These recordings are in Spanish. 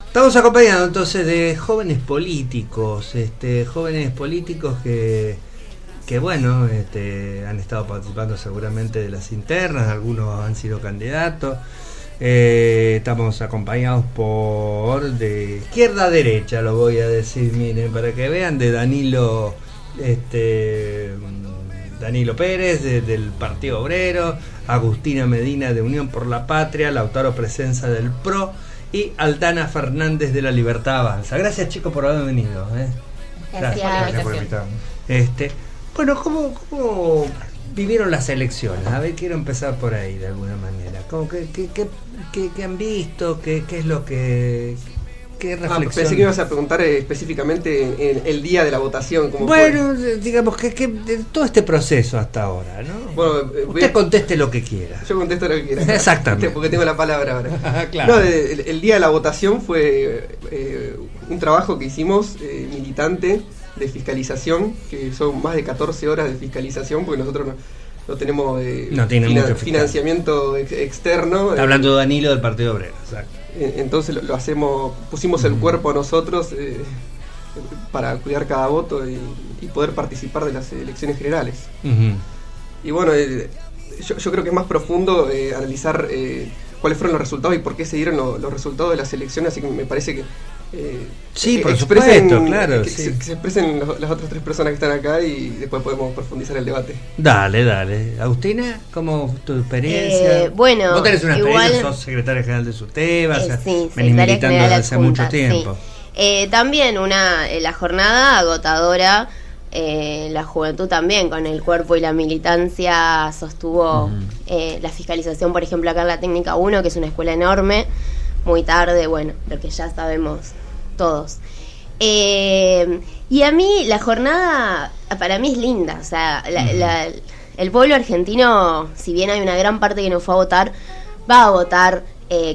Estamos acompañados entonces de jóvenes políticos, que bueno, han estado participando seguramente de las internas, algunos han sido candidatos. Estamos acompañados de izquierda a derecha, lo voy a decir, miren, para que vean, de Danilo Pérez, del Partido Obrero, Agustina Medina de Unión por la Patria, Lautaro Presenza del PRO y Aldana Fernández de la Libertad Avanza. Gracias, chicos, por haber venido. Gracias por invitarnos. Bueno, ¿cómo vivieron las elecciones? A ver, quiero empezar por ahí de alguna manera. ¿Qué han visto? ¿Qué es lo que... ¿Qué reflexión? Pensé que ibas a preguntar específicamente el día de la votación. Bueno, digamos que de todo este proceso hasta ahora, ¿no? Bueno, usted conteste lo que quiera. Yo contesto lo que quiera. Exactamente. Porque tengo la palabra ahora. Claro. No, el día de la votación fue un trabajo que hicimos militante de fiscalización, que son más de 14 horas de fiscalización, porque nosotros no tenemos financiamiento externo. Está hablando de Danilo del Partido Obrero, exacto. Entonces lo hacemos, pusimos el cuerpo a nosotros para cuidar cada voto y poder participar de las elecciones generales. Y bueno, yo creo que es más profundo analizar cuáles fueron los resultados y por qué se dieron los resultados de las elecciones, así que me parece que por supuesto, claro. Que se expresen las otras tres personas que están acá y después podemos profundizar el debate. Dale. Agustina, ¿cómo tu experiencia? Bueno, vos tenés una experiencia, sos secretaria general de SUTEBA, sí, venís militando desde hace mucho tiempo. Sí. También la jornada agotadora, la juventud también con el cuerpo y la militancia sostuvo la fiscalización, por ejemplo, acá en la Técnica 1, que es una escuela enorme, muy tarde, bueno, lo que ya sabemos todos. Y a mí la jornada, para mí es linda, o sea, el pueblo argentino, si bien hay una gran parte que no fue a votar, va a votar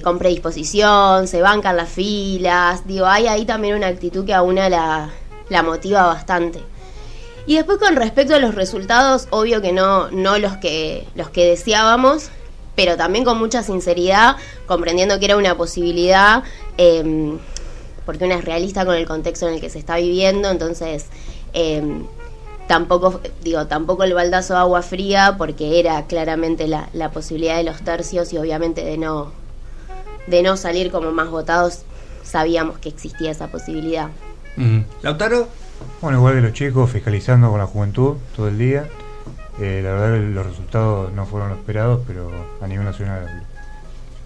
con predisposición, se bancan las filas, digo, hay ahí también una actitud que a una la motiva bastante. Y después con respecto a los resultados, obvio que no los que deseábamos, pero también con mucha sinceridad, comprendiendo que era una posibilidad, porque una es realista con el contexto en el que se está viviendo, entonces tampoco el baldazo de agua fría, porque era claramente la posibilidad de los tercios y obviamente de no salir como más votados, sabíamos que existía esa posibilidad. ¿Lautaro? Bueno, igual que los chicos, fiscalizando con la juventud todo el día. La verdad que los resultados no fueron los esperados, pero a nivel nacional.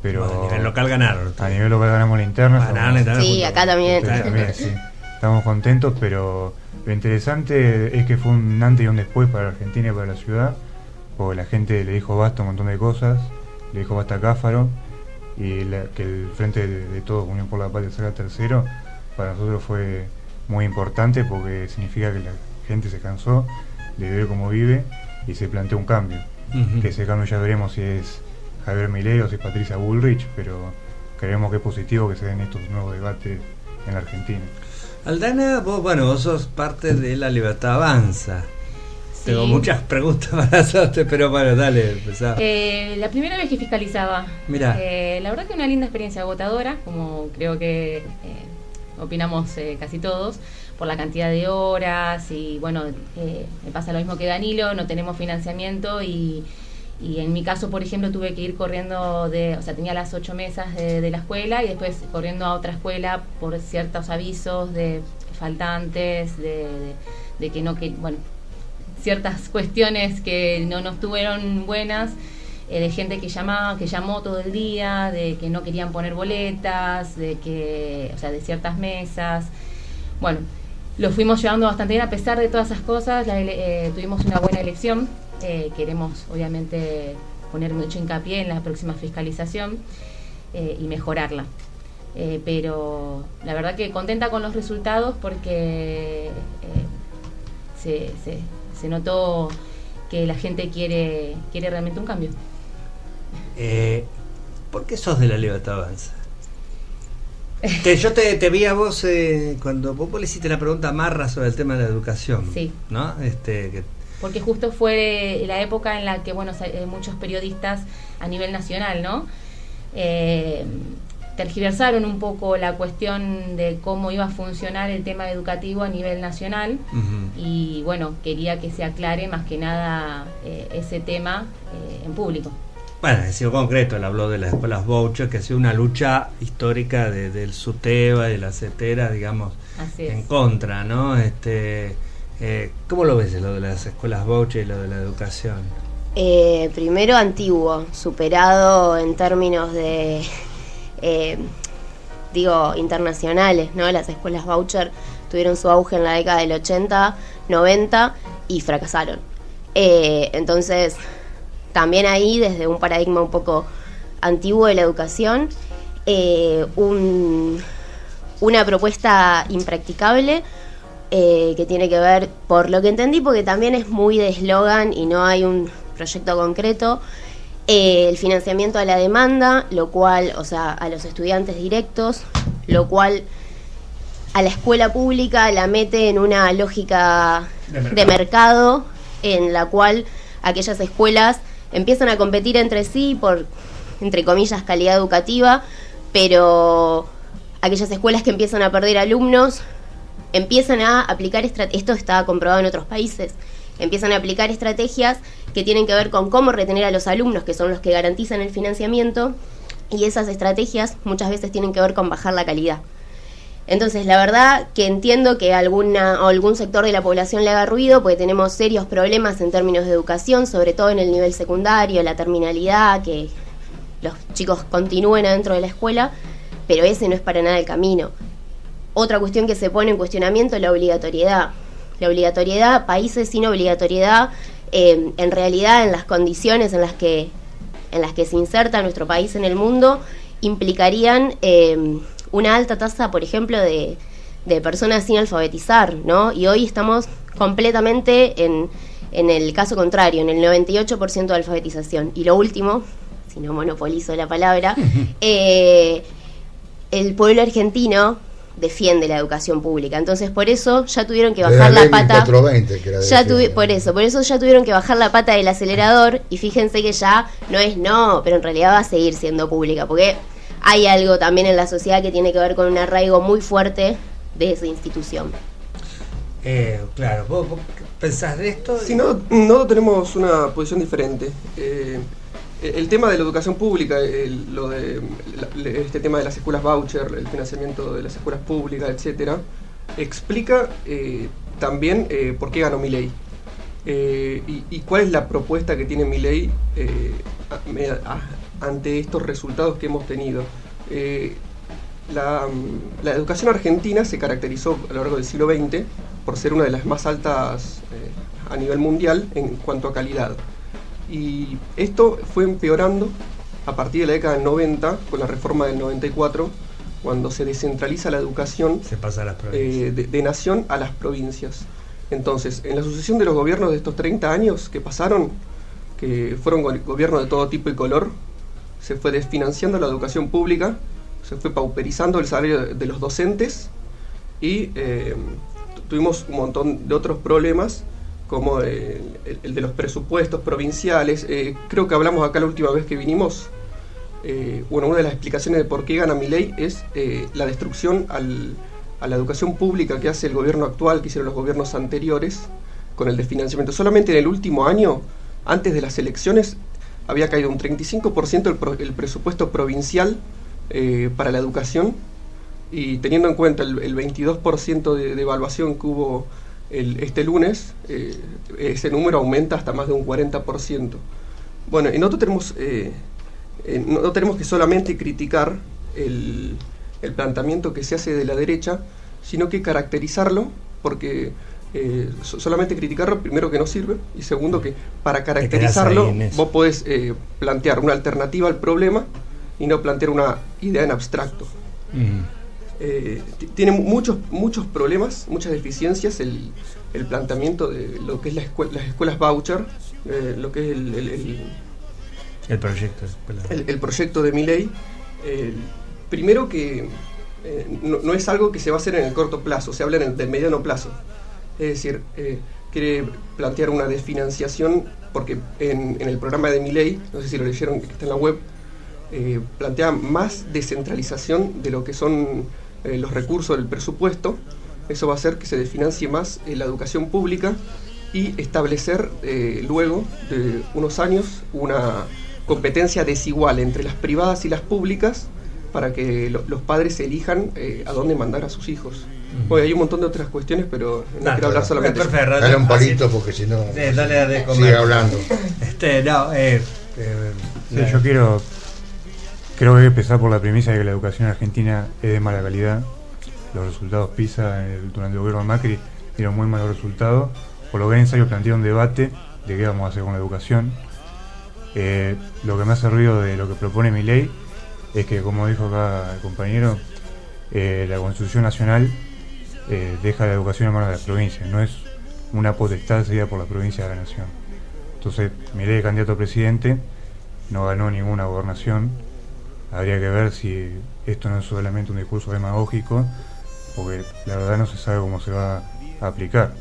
Pero a nivel local ganaron. A nivel local ganamos la interna. Sí, acá también. Sí. Estamos contentos, pero lo interesante es que fue un antes y un después para Argentina y para la ciudad, porque la gente le dijo basta a un montón de cosas, le dijo basta a Cáfaro, y que el Frente de Todos, Unión por la Patria, salga tercero, para nosotros fue muy importante, porque significa que la gente se cansó de ver cómo vive y se plantea un cambio. Que ese cambio ya veremos si es Javier Milei o si es Patricia Bullrich, pero creemos que es positivo que se den estos nuevos debates en la Argentina. Aldana, vos sos parte de la Libertad Avanza. Sí. Tengo muchas preguntas para hacerte, pero bueno, dale, empezá. La primera vez que fiscalizaba, mirá, la verdad que una linda experiencia agotadora, como creo que opinamos casi todos, por la cantidad de horas y bueno, me pasa lo mismo que Danilo, no tenemos financiamiento y en mi caso, por ejemplo, tuve que ir corriendo tenía las 8 mesas de la escuela y después corriendo a otra escuela por ciertos avisos de faltantes, de que ciertas cuestiones que no nos estuvieron buenas, de gente que llamó todo el día, de que no querían poner boletas, de ciertas mesas. Bueno, lo fuimos llevando bastante bien a pesar de todas esas cosas. Tuvimos una buena elección. Queremos obviamente poner mucho hincapié en la próxima fiscalización y mejorarla. Pero la verdad que contenta con los resultados porque se notó que la gente quiere realmente un cambio. ¿Por qué sos de la Libertad Avanza? Yo te vi a vos cuando vos le hiciste la pregunta a Marra sobre el tema de la educación. Sí. ¿No? Porque justo fue la época en la que muchos periodistas a nivel nacional, ¿no? tergiversaron un poco la cuestión de cómo iba a funcionar el tema educativo a nivel nacional. Y bueno, quería que se aclare más que nada ese tema en público. Bueno, ha sido concreto, él habló de las escuelas voucher, que ha sido una lucha histórica del SUTEBA y de la CETERA, digamos, en contra, ¿no? ¿Cómo lo ves lo de las escuelas voucher y lo de la educación? Primero antiguo, superado en términos de, internacionales, ¿no? Las escuelas voucher tuvieron su auge en la década del 80, 90 y fracasaron. Entonces, también ahí, desde un paradigma un poco antiguo de la educación, una propuesta impracticable, que tiene que ver, por lo que entendí, porque también es muy de eslogan y no hay un proyecto concreto, el financiamiento a la demanda, lo cual, o sea, a los estudiantes directos, lo cual a la escuela pública la mete en una lógica de mercado, en la cual aquellas escuelas empiezan a competir entre sí por, entre comillas, calidad educativa, pero aquellas escuelas que empiezan a perder alumnos empiezan a aplicar esto está comprobado en otros países, empiezan a aplicar estrategias que tienen que ver con cómo retener a los alumnos, que son los que garantizan el financiamiento, y esas estrategias muchas veces tienen que ver con bajar la calidad. Entonces, la verdad que entiendo que algún sector de la población le haga ruido, porque tenemos serios problemas en términos de educación, sobre todo en el nivel secundario, la terminalidad, que los chicos continúen adentro de la escuela, pero ese no es para nada el camino. Otra cuestión que se pone en cuestionamiento es la obligatoriedad. La obligatoriedad, países sin obligatoriedad, en realidad en las condiciones en las que se inserta nuestro país en el mundo, implicarían una alta tasa, por ejemplo, de personas sin alfabetizar, ¿no? Y hoy estamos completamente en el caso contrario, en el 98% de alfabetización. Y lo último, si no monopolizo la palabra, el pueblo argentino defiende la educación pública, entonces por eso ya tuvieron que bajar la pata. 420, que era por eso ya tuvieron que bajar la pata del acelerador, y fíjense que ya no es pero en realidad va a seguir siendo pública, porque hay algo también en la sociedad que tiene que ver con un arraigo muy fuerte de esa institución. Claro, ¿vos pensás de esto? Si no tenemos una posición diferente. El tema de la educación pública, este tema de las escuelas voucher, el financiamiento de las escuelas públicas, etcétera, explica también por qué ganó Milei y cuál es la propuesta que tiene Milei ante estos resultados que hemos tenido. La educación argentina se caracterizó a lo largo del siglo XX por ser una de las más altas a nivel mundial en cuanto a calidad. Y esto fue empeorando a partir de la década del 90, con la reforma del 94, cuando se descentraliza la educación, se pasa a las provincias. De nación a las provincias. Entonces, en la sucesión de los gobiernos de estos 30 años que pasaron, que fueron gobiernos de todo tipo y color, se fue desfinanciando la educación pública, se fue pauperizando el salario de los docentes y tuvimos un montón de otros problemas, como el de los presupuestos provinciales. Creo que hablamos acá la última vez que vinimos. Una de las explicaciones de por qué gana Milei es la destrucción a la educación pública que hace el gobierno actual, que hicieron los gobiernos anteriores, con el desfinanciamiento. Solamente en el último año, antes de las elecciones, había caído un 35% el presupuesto provincial para la educación, y teniendo en cuenta el 22% de evaluación que hubo este lunes, ese número aumenta hasta más de un 40%. Bueno, y nosotros no tenemos que solamente criticar el planteamiento que se hace de la derecha, sino que caracterizarlo, porque solamente criticarlo, primero, que no sirve, y segundo, que para caracterizarlo vos podés plantear una alternativa al problema y no plantear una idea en abstracto. Tiene muchos problemas, muchas deficiencias el planteamiento de lo que es las escuelas voucher, lo que es el proyecto el proyecto de Milei. Primero que no es algo que se va a hacer en el corto plazo, se habla del mediano plazo. Es decir, quiere plantear una desfinanciación, porque en el programa de Milei, no sé si lo leyeron, que está en la web, plantea más descentralización de lo que son los recursos del presupuesto. Eso va a hacer que se desfinancie más la educación pública y establecer luego de unos años una competencia desigual entre las privadas y las públicas para que los padres elijan a dónde mandar a sus hijos. Bueno, hay un montón de otras cuestiones, pero no quiero hablar solamente de eso. Dale un palito porque si no dale de comer. sigue hablando. Yo creo que hay que empezar por la premisa de que la educación argentina es de mala calidad. Los resultados PISA durante el gobierno de Macri dieron muy malos resultados, por lo que es necesario plantear un debate de qué vamos a hacer con la educación. Lo que me hace ruido de lo que propone Milei es que, como dijo acá el compañero, la Constitución Nacional deja la educación en manos de las provincias, no es una potestad cedida por la provincia de la nación. Entonces, Milei, candidato a presidente, no ganó ninguna gobernación. Habría que ver si esto no es solamente un discurso demagógico, porque la verdad no se sabe cómo se va a aplicar.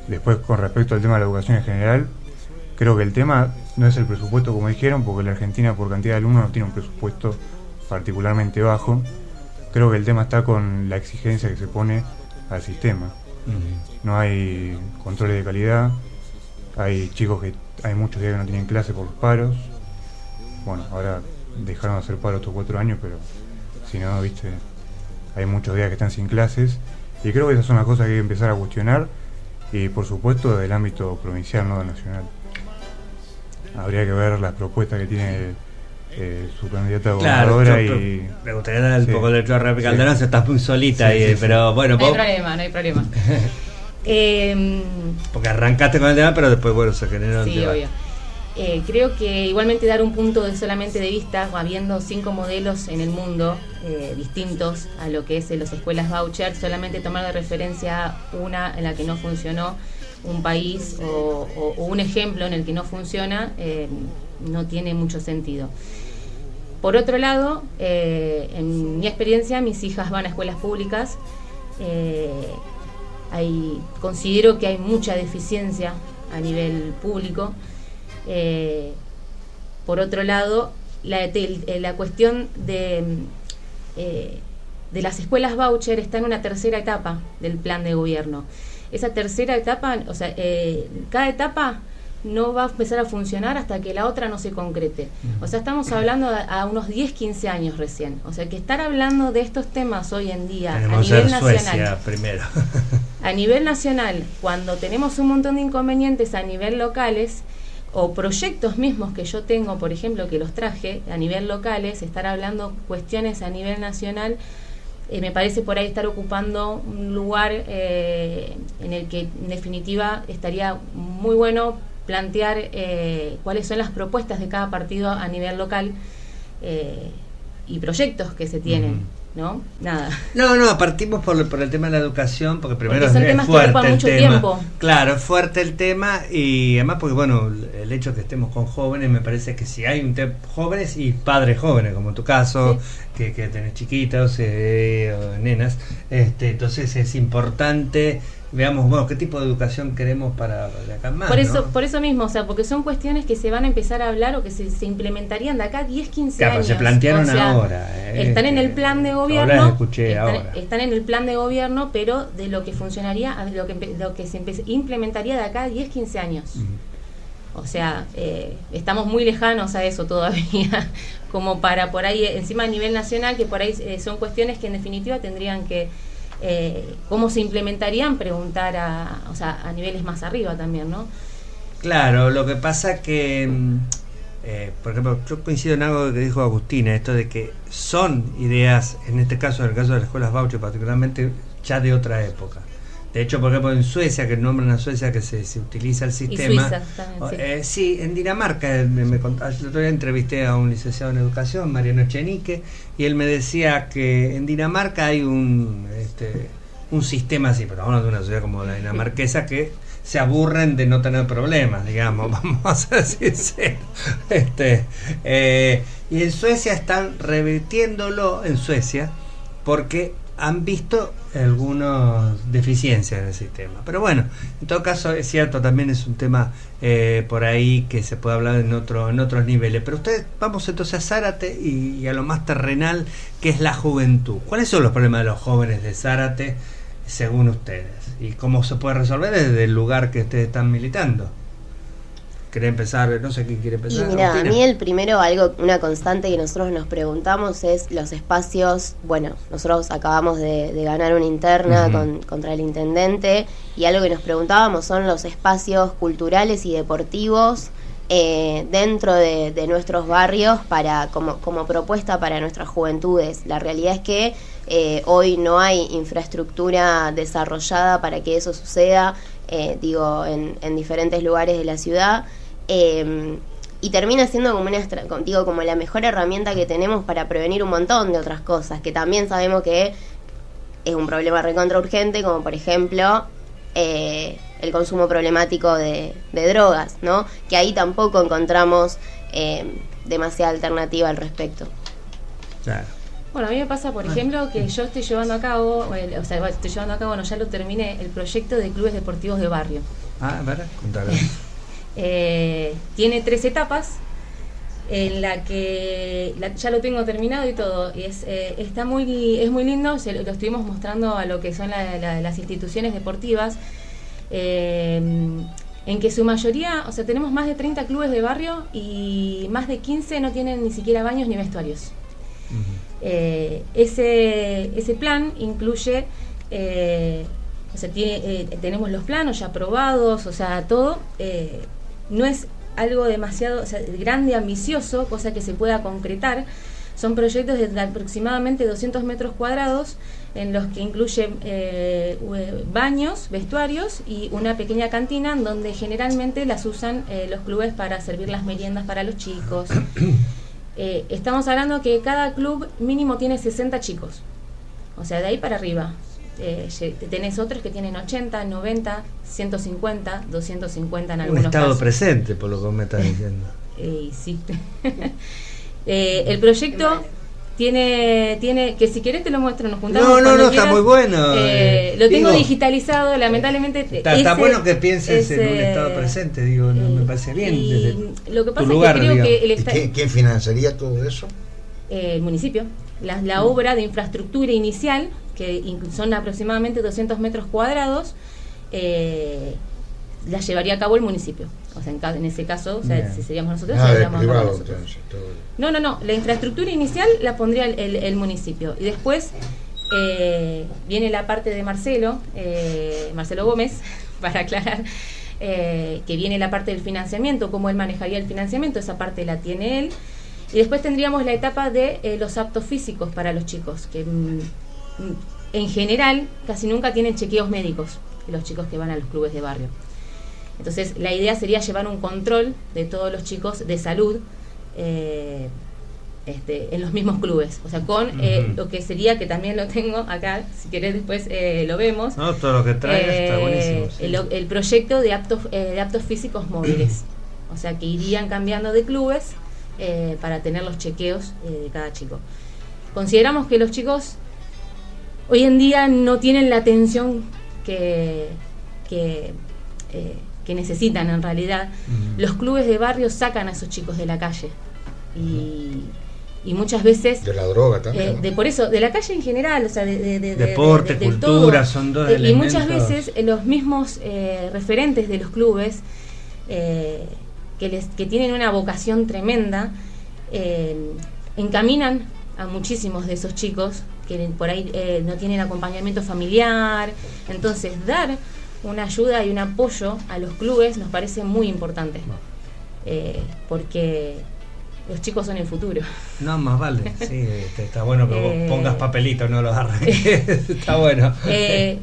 Después, con respecto al tema de la educación en general, creo que el tema no es el presupuesto, como dijeron, porque la Argentina por cantidad de alumnos no tiene un presupuesto particularmente bajo. Creo que el tema está con la exigencia que se pone al sistema. No hay controles de calidad, hay muchos días que no tienen clase por los paros. Bueno, ahora dejaron de hacer paro estos 4 años, pero si no, viste, hay muchos días que están sin clases, y creo que esas son las cosas que hay que empezar a cuestionar, y por supuesto del ámbito provincial, no nacional. Habría que ver las propuestas que tiene su candidata a gobernadora. Y me gustaría dar un poco de réplica al Calderón, estás muy solita ahí, pero bueno, no hay problema. Porque arrancaste con el tema, pero después bueno, se generó sí, obvio. Creo que igualmente dar un punto solamente de vista, habiendo 5 modelos en el mundo distintos a lo que es las escuelas voucher, solamente tomar de referencia una en la que no funcionó, un país o un ejemplo en el que no funciona, no tiene mucho sentido. Por otro lado, en mi experiencia, mis hijas van a escuelas públicas. Considero que hay mucha deficiencia a nivel público. Por otro lado, la cuestión de las escuelas voucher está en una tercera etapa del plan de gobierno. Esa tercera etapa, o sea, cada etapa no va a empezar a funcionar hasta que la otra no se concrete. O sea, estamos hablando a unos 10, 15 años recién. O sea, que estar hablando de estos temas hoy en día tenemos a nivel nacional, Suecia primero. a nivel nacional, cuando tenemos un montón de inconvenientes a nivel locales, o proyectos mismos que yo tengo, por ejemplo, que los traje a nivel locales, estar hablando cuestiones a nivel nacional, me parece por ahí estar ocupando un lugar en el que en definitiva estaría muy bueno plantear cuáles son las propuestas de cada partido a nivel local y proyectos que se tienen. ¿No? Nada. No, partimos por el tema de la educación, porque primero son temas que ocupan mucho tiempo. Claro, es fuerte el tema, y además porque bueno, el hecho de que estemos con jóvenes, me parece que si hay jóvenes y padres jóvenes, como en tu caso, sí, que tenés chiquitos o nenas, entonces es importante veamos, bueno, qué tipo de educación queremos para acá más. Por eso mismo, o sea, porque son cuestiones que se van a empezar a hablar o que se implementarían de acá 10, 15 años. Se plantearon ahora. Están en el plan de gobierno. Ahora. Están en el plan de gobierno, pero de lo que funcionaría, lo que se implementaría de acá 10, 15 años. O sea, estamos muy lejanos a eso todavía, como para por ahí, encima a nivel nacional, que por ahí son cuestiones que en definitiva tendrían que cómo se implementarían, preguntar a niveles más arriba también, ¿no? Claro, lo que pasa que por ejemplo, yo coincido en algo que dijo Agustina, esto de que son ideas, en este caso, en el caso de las escuelas voucher particularmente, ya de otra época. De hecho, por ejemplo, en Suecia, que nombran a Suecia, que se utiliza el sistema. Y Suiza también, sí, en Dinamarca, el otro día entrevisté a un licenciado en educación, Mariano Echenique, y él me decía que en Dinamarca hay un sistema así, pero hablamos de una sociedad como la dinamarquesa, que se aburren de no tener problemas, digamos, vamos a ser sinceros. Y en Suecia están revirtiéndolo, porque han visto algunas deficiencias en el sistema. Pero bueno, en todo caso es cierto, también es un tema por ahí que se puede hablar en otros niveles. Pero ustedes, vamos entonces a Zárate y a lo más terrenal, que es la juventud. ¿Cuáles son los problemas de los jóvenes de Zárate, según ustedes? ¿Y cómo se puede resolver desde el lugar que ustedes están militando? ¿Quiere empezar? No sé quién quiere empezar. Y mira, a mí el primero, una constante que nosotros nos preguntamos es los espacios. Bueno, nosotros acabamos de ganar una interna contra el intendente, y algo que nos preguntábamos son los espacios culturales y deportivos dentro de nuestros barrios como propuesta para nuestras juventudes. La realidad es que hoy no hay infraestructura desarrollada para que eso suceda, en diferentes lugares de la ciudad. Y termina siendo como la mejor herramienta que tenemos para prevenir un montón de otras cosas, que también sabemos que es un problema recontra urgente, como por ejemplo el consumo problemático de drogas, ¿no? Que ahí tampoco encontramos demasiada alternativa al respecto. Claro. Bueno, a mí me pasa, por ejemplo, que yo estoy llevando a cabo, no, ya lo terminé, el proyecto de clubes deportivos de barrio. A ver, contalo. Tiene 3 etapas en la que ya lo tengo terminado y todo. Y es muy lindo, lo estuvimos mostrando a lo que son las instituciones deportivas, en que su mayoría, o sea, tenemos más de 30 clubes de barrio y más de 15 no tienen ni siquiera baños ni vestuarios. Ese plan incluye, tenemos los planos ya aprobados, o sea, todo. No es algo demasiado grande, ambicioso, cosa que se pueda concretar. Son proyectos de aproximadamente 200 metros cuadrados, en los que incluyen baños, vestuarios y una pequeña cantina, donde generalmente las usan los clubes para servir las meriendas para los chicos. Estamos hablando que cada club mínimo tiene 60 chicos, o sea, de ahí para arriba. Tenés otros que tienen 80, 90, 150, 250 en algunos casos. Un estado presente, por lo que me estás diciendo. Sí. El proyecto tiene que, si querés te lo muestro, nos juntamos. No, está muy bueno. Lo tengo digitalizado, lamentablemente. Está bueno que pienses en un estado presente, me parece bien. Lo que pasa lugar, es que creo que ¿Quién financiaría todo eso? El municipio. La obra de infraestructura inicial, que son aproximadamente 200 metros cuadrados, la llevaría a cabo el municipio. O sea, en ese caso, si seríamos nosotros, seríamos privado, nosotros. Entonces, No. La infraestructura inicial la pondría el municipio. Y después viene la parte de Marcelo Gómez, para aclarar, que viene la parte del financiamiento, cómo él manejaría el financiamiento. Esa parte la tiene él. Y después tendríamos la etapa de los aptos físicos para los chicos, que en general casi nunca tienen chequeos médicos los chicos que van a los clubes de barrio. Entonces la idea sería llevar un control de todos los chicos de salud en los mismos clubes, o sea, con lo que sería, que también lo tengo acá, si querés después lo vemos. No, todo lo que trae está buenísimo. Sí. El proyecto de aptos físicos móviles, o sea, que irían cambiando de clubes para tener los chequeos de cada chico. Consideramos que los chicos hoy en día no tienen la atención que necesitan en realidad. Los clubes de barrio sacan a esos chicos de la calle y muchas veces de la droga también, por eso, de la calle en general, o sea, deporte, cultura, todo. Son dos elementos. Y muchas veces los mismos referentes de los clubes que tienen una vocación tremenda, encaminan a muchísimos de esos chicos que por ahí no tienen acompañamiento familiar. Entonces, dar una ayuda y un apoyo a los clubes nos parece muy importante, porque los chicos son el futuro. No, más vale, sí, está bueno que vos pongas papelitos, no los arranques. Está bueno.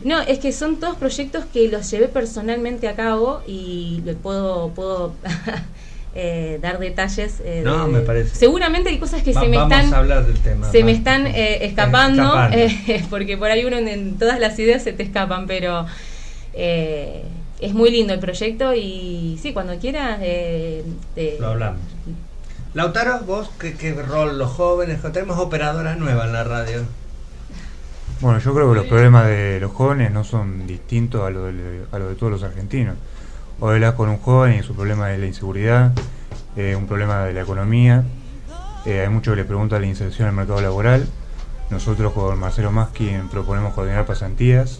No, es que son todos proyectos que los llevé personalmente a cabo y les puedo dar detalles. Me parece. Seguramente hay cosas que vamos a hablar del tema. Me están escapando. Porque por ahí uno en todas las ideas se te escapan, pero es muy lindo el proyecto y sí, cuando quieras lo hablamos. Lautaro, vos, ¿qué rol los jóvenes? Tenemos operadora nueva en la radio. Bueno, yo creo que los problemas de los jóvenes no son distintos a lo de todos los argentinos. O hablas con un joven y su problema es la inseguridad, un problema de la economía. Hay muchos que le preguntan la inserción en el mercado laboral. Nosotros con Marcelo Maskin proponemos coordinar pasantías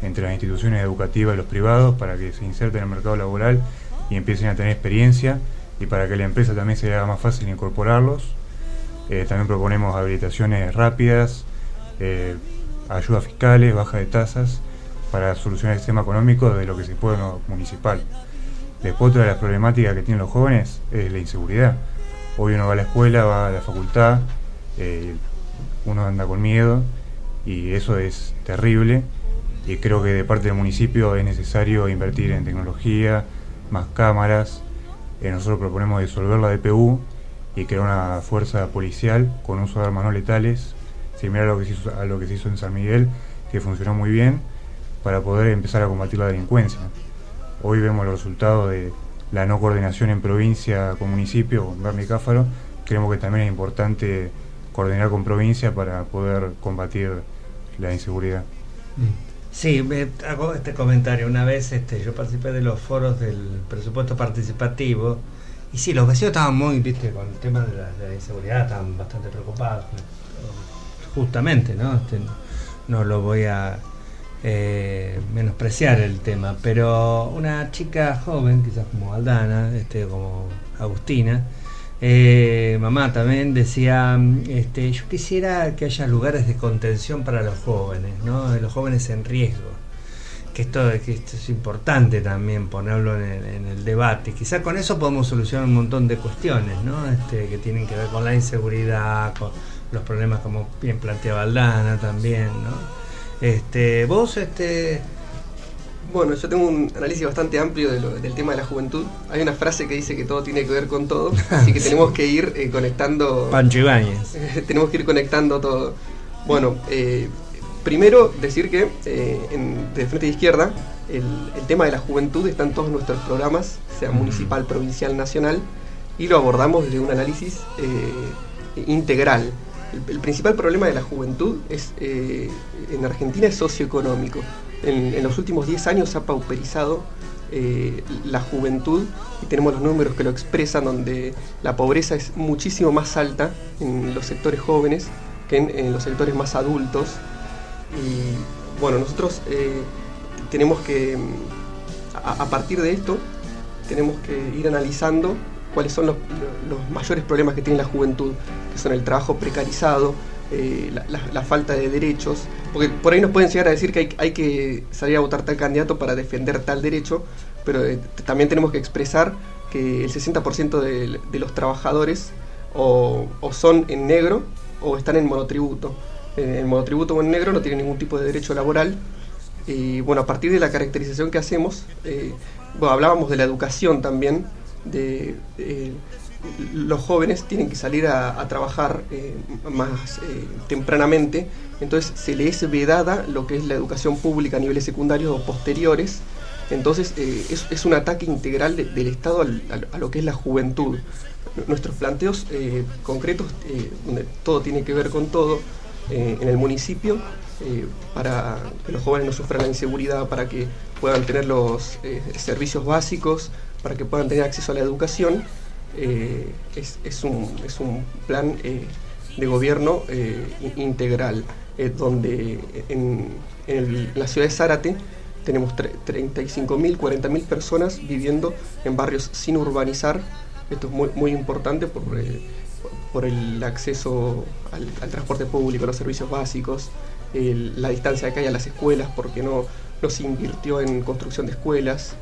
entre las instituciones educativas y los privados para que se inserten en el mercado laboral y empiecen a tener experiencia, y para que la empresa también se le haga más fácil incorporarlos. También proponemos habilitaciones rápidas, ayudas fiscales, baja de tasas para solucionar el sistema económico de lo que se puede en lo municipal. Después, otra de las problemáticas que tienen los jóvenes es la inseguridad. Hoy uno va a la escuela, va a la facultad, uno anda con miedo y eso es terrible, y creo que de parte del municipio es necesario invertir en tecnología, más cámaras. Nosotros proponemos disolver la DPU y crear una fuerza policial con uso de armas no letales, similar a lo que se hizo en San Miguel, que funcionó muy bien, para poder empezar a combatir la delincuencia. Hoy vemos los resultados de la no coordinación en provincia con municipio, con Berna y Cáfaro. Creemos que también es importante coordinar con provincia para poder combatir la inseguridad. Sí, hago este comentario. Una vez yo participé de los foros del presupuesto participativo, y sí, los vecinos estaban muy, con el tema de la inseguridad, estaban bastante preocupados, justamente, ¿no? No lo voy a menospreciar el tema, pero una chica joven, quizás como Aldana, como Agustina, mamá también decía, yo quisiera que haya lugares de contención para los jóvenes, ¿no? Los jóvenes en riesgo, que esto es importante también ponerlo en el debate. Quizás con eso podemos solucionar un montón de cuestiones, ¿no? Que tienen que ver con la inseguridad, con los problemas como bien planteaba Aldana también, ¿no? Vos, Bueno, yo tengo un análisis bastante amplio del tema de la juventud. Hay una frase que dice que todo tiene que ver con todo, así que tenemos que ir conectando. Pancho Ibáñez. Tenemos que ir conectando todo. Bueno, primero decir que de Frente de Izquierda el tema de la juventud está en todos nuestros programas, sea municipal, provincial, nacional, y lo abordamos desde un análisis integral. El principal problema de la juventud en Argentina es socioeconómico. En los últimos 10 años se ha pauperizado la juventud, y tenemos los números que lo expresan, donde la pobreza es muchísimo más alta en los sectores jóvenes que en los sectores más adultos. Y bueno, nosotros tenemos que, a partir de esto, tenemos que ir analizando cuáles son los mayores problemas que tiene la juventud, que son el trabajo precarizado, la falta de derechos, porque por ahí nos pueden llegar a decir que hay que salir a votar tal candidato para defender tal derecho, pero también tenemos que expresar que el 60% de los trabajadores o son en negro o están en monotributo. En monotributo o en negro no tienen ningún tipo de derecho laboral. Y bueno, a partir de la caracterización que hacemos, hablábamos de la educación también, los jóvenes tienen que salir a trabajar más tempranamente, entonces se les es vedada lo que es la educación pública a niveles secundarios o posteriores. Entonces es un ataque integral del Estado a lo que es la juventud. Nuestros planteos concretos, donde todo tiene que ver con todo, en el municipio, para que los jóvenes no sufran la inseguridad, para que puedan tener los servicios básicos, para que puedan tener acceso a la educación. Es un plan de gobierno integral, donde en la ciudad de Zárate tenemos 35.000, 40.000 personas viviendo en barrios sin urbanizar. Esto es muy, muy importante por el acceso al transporte público, los servicios básicos, la distancia que hay a las escuelas, porque no se invirtió en construcción de escuelas.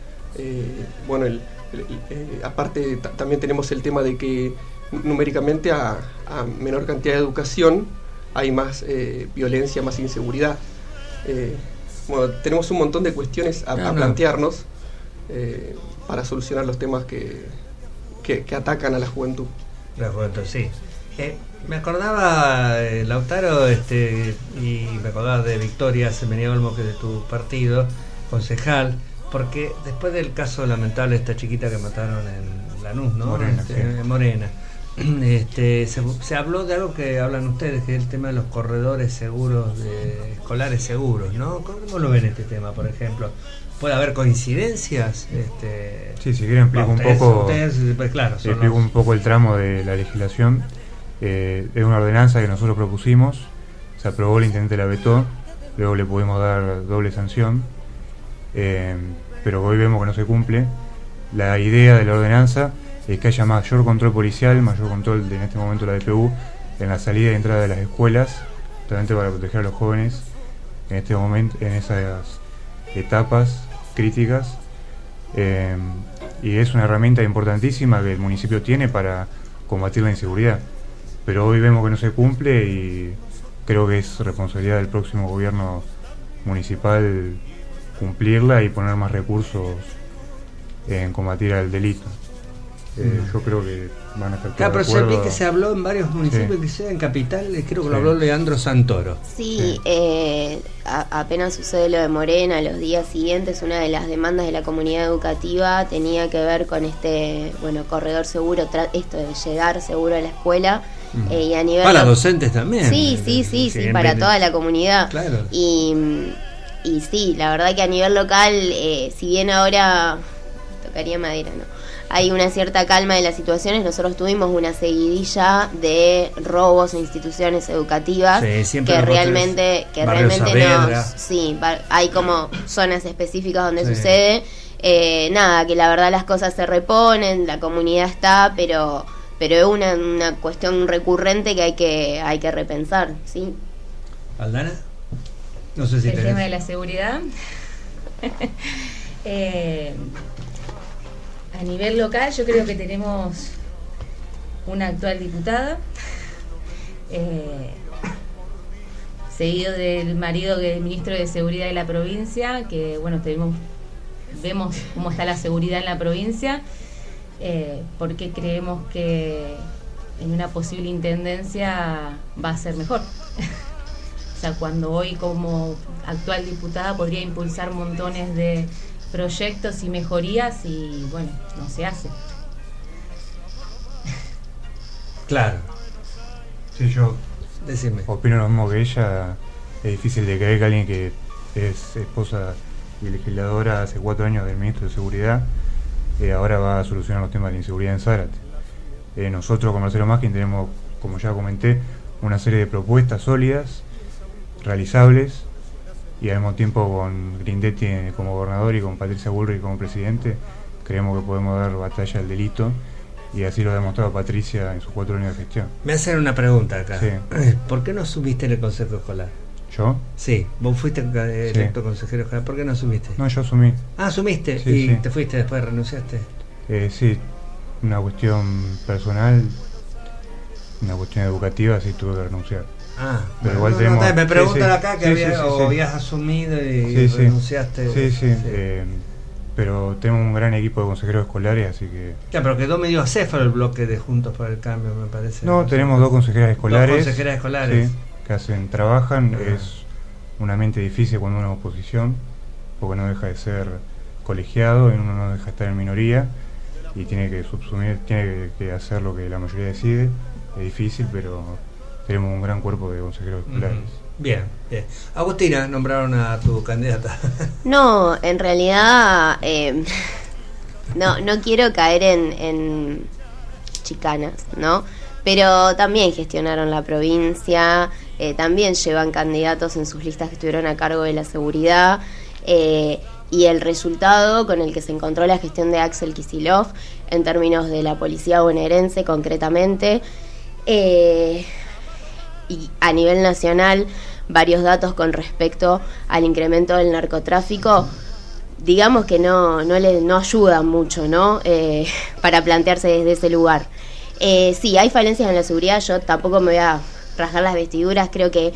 Aparte también tenemos el tema de que numéricamente a menor cantidad de educación hay más violencia, más inseguridad. Tenemos un montón de cuestiones a plantearnos para solucionar los temas que atacan a la juventud. La juventud, sí. Me acordaba, Lautaro, y me acordaba de Victoria Semenia Olmo, que de tu partido, concejal, porque después del caso lamentable de esta chiquita que mataron en Lanús, ¿no? Morena, sí. Morena. se habló de algo que hablan ustedes, que es el tema de los corredores seguros, escolares seguros, ¿no? ¿Cómo lo ven este tema, por ejemplo? ¿Puede haber coincidencias? Sí, si quieren explico un poco el tramo de la legislación. Es una ordenanza que nosotros propusimos, se aprobó, el intendente la vetó, luego le pudimos dar doble sanción, pero hoy vemos que no se cumple. La idea de la ordenanza es que haya mayor control policial, mayor control en este momento la DPU en la salida y entrada de las escuelas, justamente para proteger a los jóvenes en este momento, en esas etapas críticas, y es una herramienta importantísima que el municipio tiene para combatir la inseguridad, pero hoy vemos que no se cumple y creo que es responsabilidad del próximo gobierno municipal cumplirla y poner más recursos en combatir al delito. Yo creo que van a estar claro, pero se vi que se habló en varios municipios, que sea en Capital, creo que lo habló Leandro Santoro. Sí, apenas sucede lo de Morena, los días siguientes una de las demandas de la comunidad educativa tenía que ver con corredor seguro, esto de llegar seguro a la escuela. Y a nivel para docentes también. Sí, para toda la comunidad. Claro. Y sí, la verdad que a nivel local, si bien ahora tocaría madera, ¿no? Hay una cierta calma de las situaciones. Nosotros tuvimos una seguidilla de robos a instituciones educativas que realmente no. Sí, hay como zonas específicas donde sucede. Que la verdad las cosas se reponen, la comunidad está, pero es una cuestión recurrente que hay que repensar, ¿sí? ¿Aldana? No sé si el tema de la seguridad. A nivel local yo creo que tenemos una actual diputada, seguido del marido del ministro de Seguridad de la provincia, que vemos cómo está la seguridad en la provincia, porque creemos que en una posible intendencia va a ser mejor. O sea, cuando hoy como actual diputada podría impulsar montones de proyectos y mejorías y no se hace. Claro. Sí, yo decime. Opino lo mismo que ella. Es difícil de creer que alguien que es esposa y legisladora hace 4 años del ministro de Seguridad ahora va a solucionar los temas de la inseguridad en Zárate. Nosotros con Marcelo Maskin tenemos, como ya comenté, una serie de propuestas sólidas, realizables, y al mismo tiempo con Grindetti como gobernador y con Patricia Bullrich como presidente creemos que podemos dar batalla al delito, y así lo ha demostrado Patricia en sus 4 años de gestión. Me hacen una pregunta acá. Sí. ¿Por qué no asumiste en el consejo escolar? ¿Yo? Sí, vos fuiste electo consejero escolar. ¿Por qué no asumiste? No, yo asumí. Ah, asumiste. Sí, ¿Y sí. te fuiste después, renunciaste? Sí, una cuestión personal, una cuestión educativa, sí tuve que renunciar. Pero igual tenemos... me preguntan acá que habías asumido y renunciaste. Sí. Pero tenemos un gran equipo de consejeros escolares, así que... Claro, pero quedó medio acéfalo el bloque de Juntos por el Cambio, me parece. No, tenemos 2 consejeras escolares. 2 consejeras escolares. Sí, que trabajan. Es un ambiente difícil cuando uno es oposición, porque no deja de ser colegiado y uno no deja de estar en minoría y tiene que subsumir, tiene que hacer lo que la mayoría decide. Es difícil, pero tenemos un gran cuerpo de consejeros escolares. Bien. Agustina, nombraron a tu candidata. No, en realidad no quiero caer en chicanas, ¿no? Pero también gestionaron la provincia, también llevan candidatos en sus listas que estuvieron a cargo de la seguridad, y el resultado con el que se encontró la gestión de Axel Kicillof en términos de la policía bonaerense concretamente, y a nivel nacional varios datos con respecto al incremento del narcotráfico, digamos que no ayudan mucho, ¿no? Para plantearse desde ese lugar. Sí, hay falencias en la seguridad, yo tampoco me voy a rasgar las vestiduras, creo que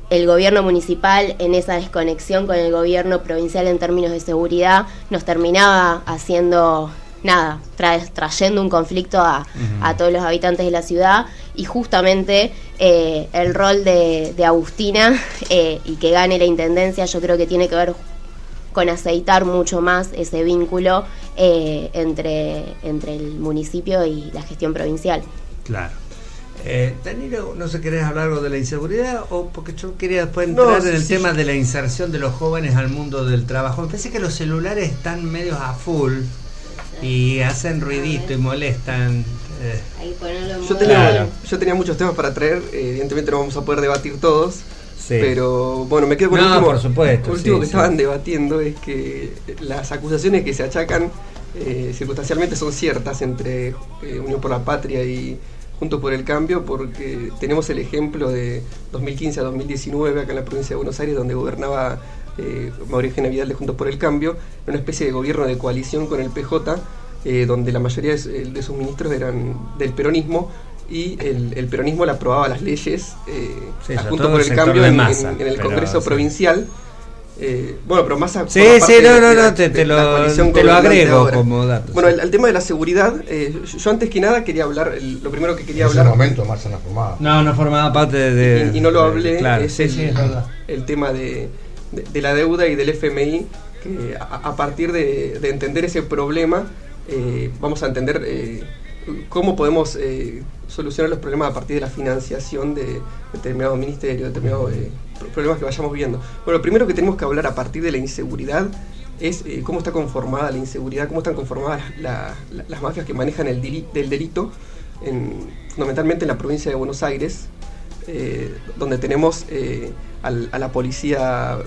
el gobierno municipal en esa desconexión con el gobierno provincial en términos de seguridad nos terminaba haciendo nada, trayendo un conflicto a todos los habitantes de la ciudad, y justamente el rol de Agustina y que gane la intendencia yo creo que tiene que ver con aceitar mucho más ese vínculo entre el municipio y la gestión provincial. Claro. Danilo, no sé, ¿querés hablar algo de la inseguridad? O porque yo quería después entrar en el tema de la inserción de los jóvenes al mundo del trabajo. Me parece que los celulares están medios a full y hacen ruidito y molestan. Yo tenía muchos temas para traer, evidentemente no vamos a poder debatir todos, sí. Pero bueno, me quedo con el último que estaban debatiendo, es que las acusaciones que se achacan circunstancialmente son ciertas entre Unión por la Patria y Juntos por el Cambio, porque tenemos el ejemplo de 2015 a 2019 acá en la provincia de Buenos Aires, donde gobernaba María Eugenia Vidal de Juntos por el Cambio, una especie de gobierno de coalición con el PJ, donde la mayoría de sus ministros eran del peronismo, y el peronismo le aprobaba las leyes Juntos por el Cambio en el Congreso provincial. Bueno, pero más te lo agrego como dato. Bueno, el tema de la seguridad, yo antes que nada quería hablar, lo primero que quería hablar. En ese momento Marcia no formaba. No formaba parte de. Y no lo hablé, claro, es el tema de la deuda y del FMI, que a partir de entender ese problema, vamos a entender cómo podemos solucionar los problemas a partir de la financiación de determinados ministerios, determinados problemas que vayamos viendo. Bueno, lo primero que tenemos que hablar a partir de la inseguridad es cómo está conformada la inseguridad, cómo están conformadas las mafias que manejan el delito, fundamentalmente en la provincia de Buenos Aires, donde tenemos a la policía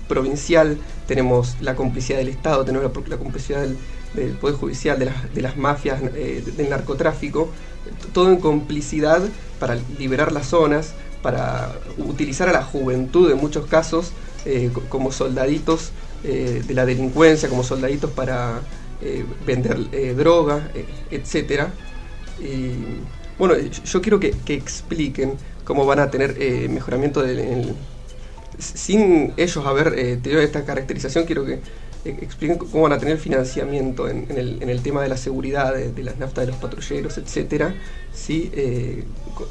provincial, tenemos la complicidad del Estado, tenemos la complicidad del Poder Judicial, de las mafias, del narcotráfico, todo en complicidad para liberar las zonas, para utilizar a la juventud en muchos casos como soldaditos de la delincuencia, como soldaditos para vender droga, etcétera. Bueno, yo quiero que expliquen cómo van a tener mejoramiento sin ellos haber tenido esta caracterización. Quiero que expliquen cómo van a tener financiamiento en el tema de la seguridad, de las naftas de los patrulleros, etcétera, si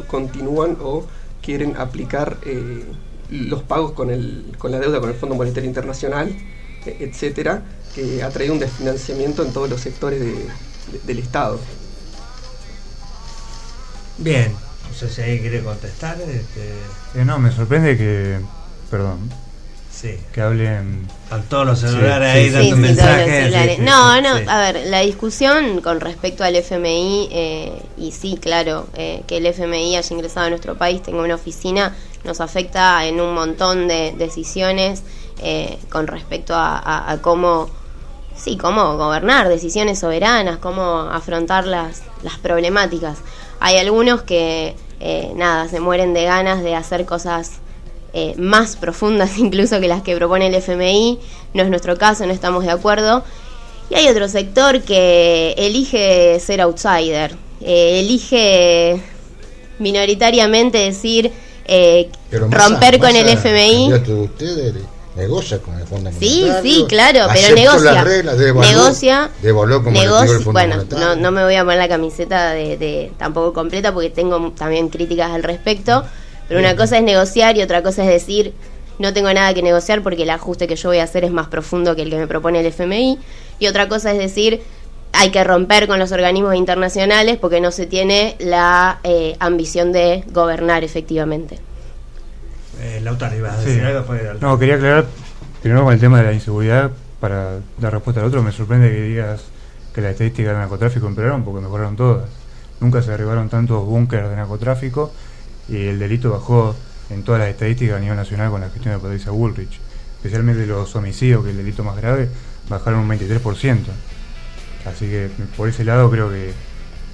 continúan o quieren aplicar los pagos con la deuda con el Fondo Monetario Internacional, etcétera, que ha traído un desfinanciamiento en todos los sectores del Estado. Bien, no sé si alguien quiere contestar. No, me sorprende que, que hablen. Están todos los celulares ahí dando mensajes. A ver, la discusión con respecto al FMI, y sí, claro, que el FMI haya ingresado a nuestro país, tenga una oficina, nos afecta en un montón de decisiones con respecto a cómo gobernar, decisiones soberanas, cómo afrontar las problemáticas. Hay algunos que se mueren de ganas de hacer cosas más profundas incluso que las que propone el FMI. No es nuestro caso, no estamos de acuerdo. Y hay otro sector que elige ser outsider, elige minoritariamente decir romper con el FMI. Usted negocia con el Fondo Monetario. Sí, claro, pero negocia. Bueno, no me voy a poner la camiseta de tampoco completa porque tengo también críticas al respecto. Pero una cosa es negociar y otra cosa es decir, no tengo nada que negociar porque el ajuste que yo voy a hacer es más profundo que el que me propone el FMI. Y otra cosa es decir, hay que romper con los organismos internacionales porque no se tiene la ambición de gobernar efectivamente. Lautaro, ibas a decir algo. No, quería aclarar primero con el tema de la inseguridad para dar respuesta al otro. Me sorprende que digas que las estadísticas del narcotráfico empeoraron porque mejoraron todas. Nunca se derribaron tantos búnkeres de narcotráfico y el delito bajó en todas las estadísticas a nivel nacional con la gestión de Patricia Bullrich. Especialmente los homicidios, que es el delito más grave, bajaron un 23%. Así que por ese lado creo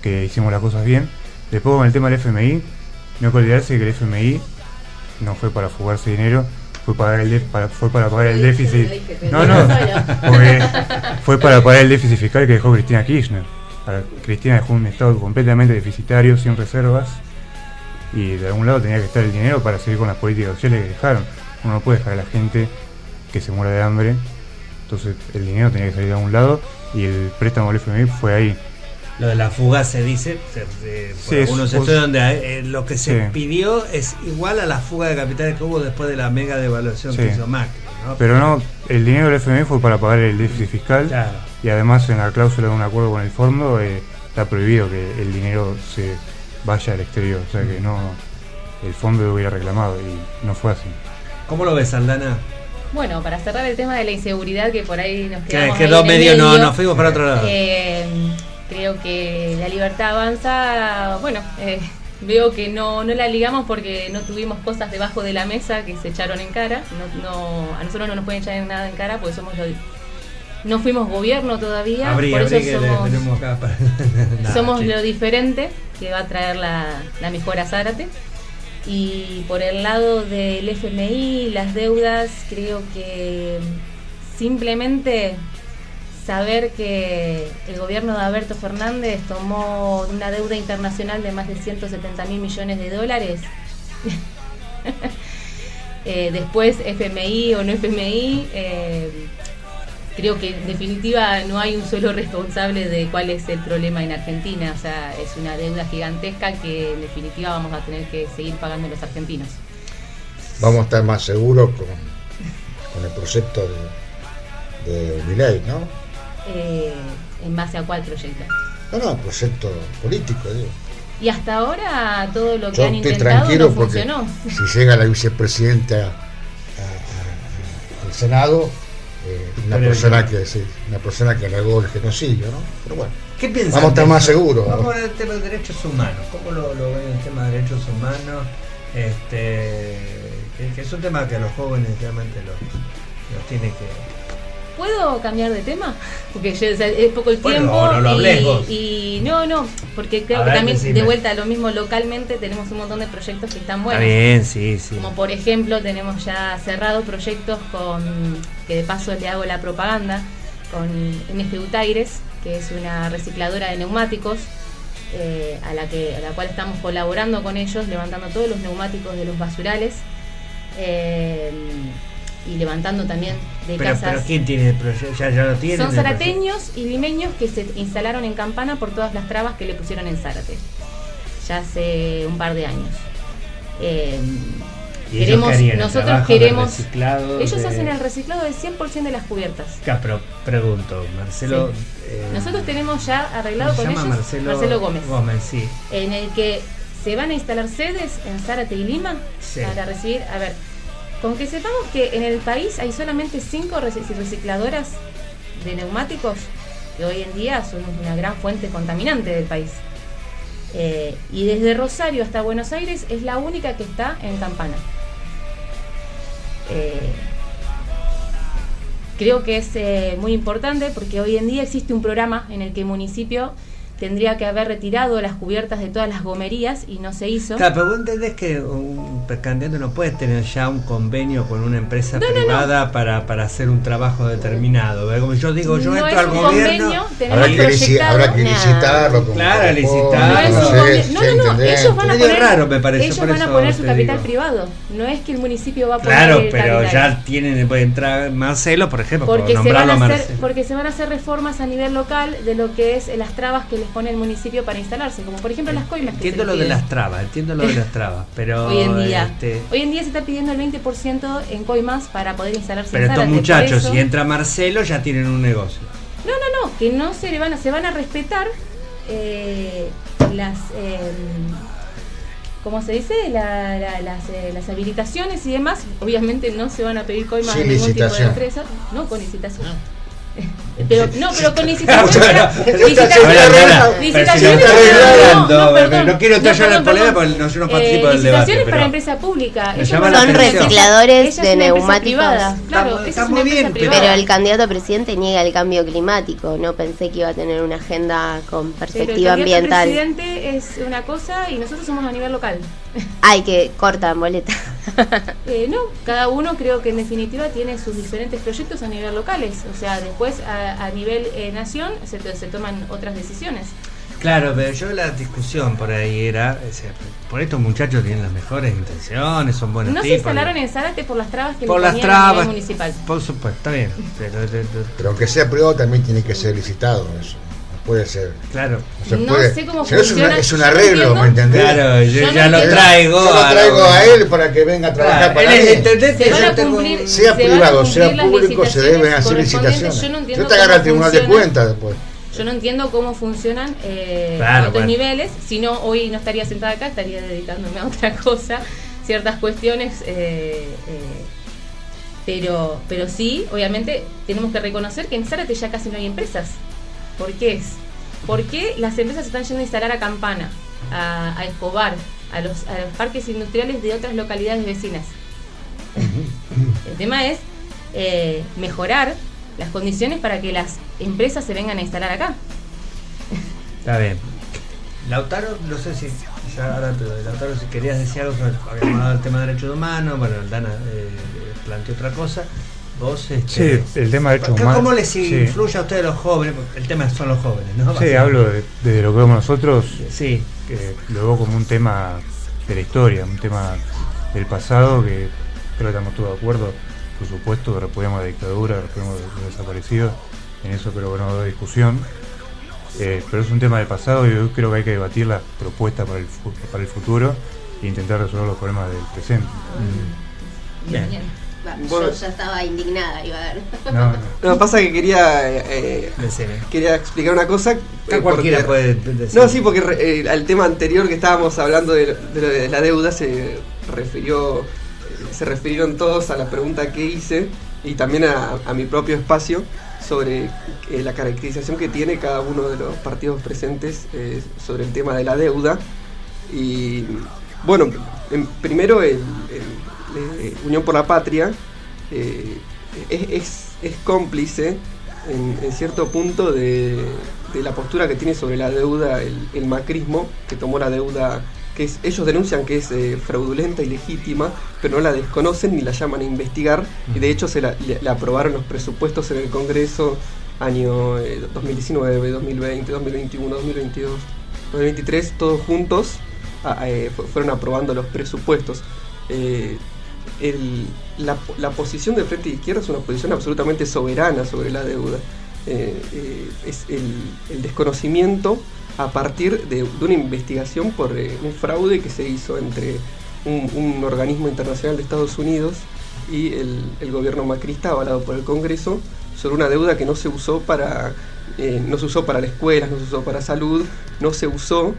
que hicimos las cosas bien. Después con el tema del FMI, no hay que olvidarse que el FMI no fue para fugarse dinero, fue para pagar el déficit. Fue para pagar el déficit fiscal que dejó Cristina Kirchner. Cristina dejó un estado completamente deficitario, sin reservas, y de algún lado tenía que estar el dinero para seguir con las políticas sociales que dejaron. Uno no puede dejar a la gente que se muera de hambre, entonces el dinero tenía que salir de algún lado y el préstamo del FMI fue ahí. lo de la fuga se dice, por algunos estudios donde lo que se pidió es igual a la fuga de capitales que hubo después de la mega devaluación que hizo Macri, ¿no? Pero no, el dinero del FMI fue para pagar el déficit fiscal, y además en la cláusula de un acuerdo con el fondo está prohibido que el dinero se vaya al exterior, o sea que no, el fondo lo hubiera reclamado y no fue así. ¿Cómo lo ves, Aldana? Bueno, para cerrar el tema de la inseguridad, que por ahí nos quedamos quedó ahí medio, no, nos fuimos para otro lado. Creo que La Libertad Avanza, bueno, veo que no la ligamos porque no tuvimos cosas debajo de la mesa que se echaron en cara. A nosotros no nos pueden echar nada en cara porque no fuimos gobierno todavía. Por eso somos lo diferente que va a traer la mejora a Zárate. Y por el lado del FMI, las deudas, creo que simplemente saber que el gobierno de Alberto Fernández tomó una deuda internacional de más de 170.000 millones de dólares. Después, FMI o no FMI, creo que en definitiva no hay un solo responsable de cuál es el problema en Argentina. O sea, es una deuda gigantesca que en definitiva vamos a tener que seguir pagando los argentinos. Vamos a estar más seguros con el proyecto de Milei, ¿no? ¿En base a cuál proyecto? No, proyecto político, digo. Y hasta ahora todo lo que Yo han estoy intentado tranquilo no porque funcionó. si llega la vicepresidenta al Senado, una persona que negó el genocidio, ¿no? Pero bueno, ¿qué piensas? Vamos a estar más seguros. Vamos a ver el tema de derechos humanos. ¿Cómo lo ven el tema de derechos humanos? Que es un tema que a los jóvenes realmente los tiene que... ¿Puedo cambiar de tema? Porque es poco el tiempo. No lo hables vos. Y no, porque creo que también de vuelta a lo mismo localmente tenemos un montón de proyectos que están buenos. Está bien, sí. Como por ejemplo tenemos ya cerrados proyectos que de paso le hago la propaganda, con NF Utaires, que es una recicladora de neumáticos, a la cual estamos colaborando con ellos, levantando todos los neumáticos de los basurales. Y levantando también de casas. Pero ¿quién tiene el proyecto? ¿Ya lo tiene? Son zarateños y limeños que se instalaron en Campana por todas las trabas que le pusieron en Zárate, ya hace un par de años. Nosotros queremos... Ellos hacen el reciclado del 100% de las cubiertas. Pero pregunto, Marcelo... Sí. Nosotros tenemos ya arreglado con ellos Marcelo Gómez, sí. En el que se van a instalar sedes en Zárate y Lima para recibir... A ver, con que sepamos que en el país hay solamente 5 recicladoras de neumáticos, que hoy en día son una gran fuente contaminante del país. Y desde Rosario hasta Buenos Aires es la única que está en Campana. Creo que es muy importante porque hoy en día existe un programa en el que el municipio tendría que haber retirado las cubiertas de todas las gomerías y no se hizo. Claro, pero vos entendés que un candidato no puede tener ya un convenio con una empresa privada para hacer un trabajo determinado. Como yo digo, yo entro al gobierno, habrá que licitarlo. Claro, licitarlo. Ellos van a poner, raro, me parece, ellos van a poner su capital privado. No es que el municipio va a poner el pero capital. Ya puede entrar Marcelo, por ejemplo, porque se van a hacer reformas a nivel local de lo que es las trabas que les pone el municipio para instalarse, como por ejemplo las coimas. Entiendo lo de las trabas, pero hoy en día se está pidiendo el 20% en coimas para poder instalarse. Pero estos muchachos, si entra Marcelo, ya tienen un negocio. No, que no se van a respetar las ¿cómo se dice? Las habilitaciones y demás. Obviamente no se van a pedir coimas de ningún tipo de empresa, no con licitación. Pero con licitaciones no quiero entrar yo en el problema porque no participo del debate. Licitaciones para empresa pública. Son recicladores de neumáticos. Claro, está muy bien, pero el candidato a presidente niega el cambio climático. No pensé que iba a tener una agenda con perspectiva ambiental. El presidente es una cosa y nosotros somos a nivel local. Ay, que cortan boleta. No, cada uno creo que en definitiva tiene sus diferentes proyectos a nivel locales. O sea, después a nivel nación se toman otras decisiones. Claro, pero yo la discusión por ahí era, por estos muchachos tienen las mejores intenciones, son buenos tipos. No se instalaron en Zárate por las trabas que por le ponían a nivel municipal. Por supuesto, está bien. Pero aunque sea privado también tiene que ser licitado eso. puede ser. Claro. No sé cómo Si no funciona. es un Yo no arreglo, entiendo. ¿me entendés? Claro, yo Yo ya no lo entiendo. traigo. Yo lo traigo a él para que venga a trabajar para él mí. es intendente, Se van yo a tengo cumplir- un- Sea se van a privado, cumplir sea las público, se deben hacer licitaciones licitaciones. correspondientes. Yo no entiendo Yo te agarro cómo al Tribunal de funciona. Cuentas después. Yo no entiendo cómo funcionan Claro, a otros bueno. niveles, si no hoy no estaría sentada acá, estaría dedicándome a otra cosa, ciertas cuestiones, pero sí, obviamente tenemos que reconocer que en Zárate ya casi no hay empresas. ¿Por qué es? ¿Por qué las empresas se están yendo a instalar a Campana, a Escobar, a los parques industriales de otras localidades vecinas? El tema es mejorar las condiciones para que las empresas se vengan a instalar acá. Está bien. Lautaro, no sé si ya ahora, pero Lautaro, si querías decir algo sobre, habíamos hablado del tema de derechos humanos, bueno, Aldana planteó otra cosa. Vos, Sí, el tema de derechos humanos. ¿Cómo les sí. influye a ustedes los jóvenes? Porque el tema son los jóvenes, ¿no? Sí, hablo de lo que vemos nosotros, Sí, lo veo como un tema de la historia, un tema del pasado que creo que estamos todos de acuerdo. Por supuesto, repudiamos la dictadura, repudiamos los desaparecidos, en eso creo que no va a haber discusión. Pero es un tema del pasado y yo creo que hay que debatir las propuestas para el futuro e intentar resolver los problemas del presente. Bien. Bueno. Yo ya estaba indignada, iba a ver. No. No, pasa que quería decime. explicar una cosa. Cualquiera porque- puede decir. No, sí, porque al tema anterior que estábamos hablando de la deuda se refirieron todos a la pregunta que hice y también a mi propio espacio sobre la caracterización que tiene cada uno de los partidos presentes sobre el tema de la deuda. Y bueno, primero Unión por la Patria es cómplice en cierto punto de la postura que tiene sobre la deuda el macrismo, que tomó la deuda que ellos denuncian que es fraudulenta y legítima, pero no la desconocen ni la llaman a investigar, y de hecho le aprobaron los presupuestos en el Congreso año 2019, 2020, 2021, 2022, 2023, todos juntos fueron aprobando los presupuestos. La posición del Frente de Izquierda es una posición absolutamente soberana sobre la deuda. Es el desconocimiento a partir de una investigación por un fraude que se hizo entre un organismo internacional de Estados Unidos y el gobierno macrista avalado por el Congreso sobre una deuda que no se usó para las escuelas, no se usó para salud, no se usó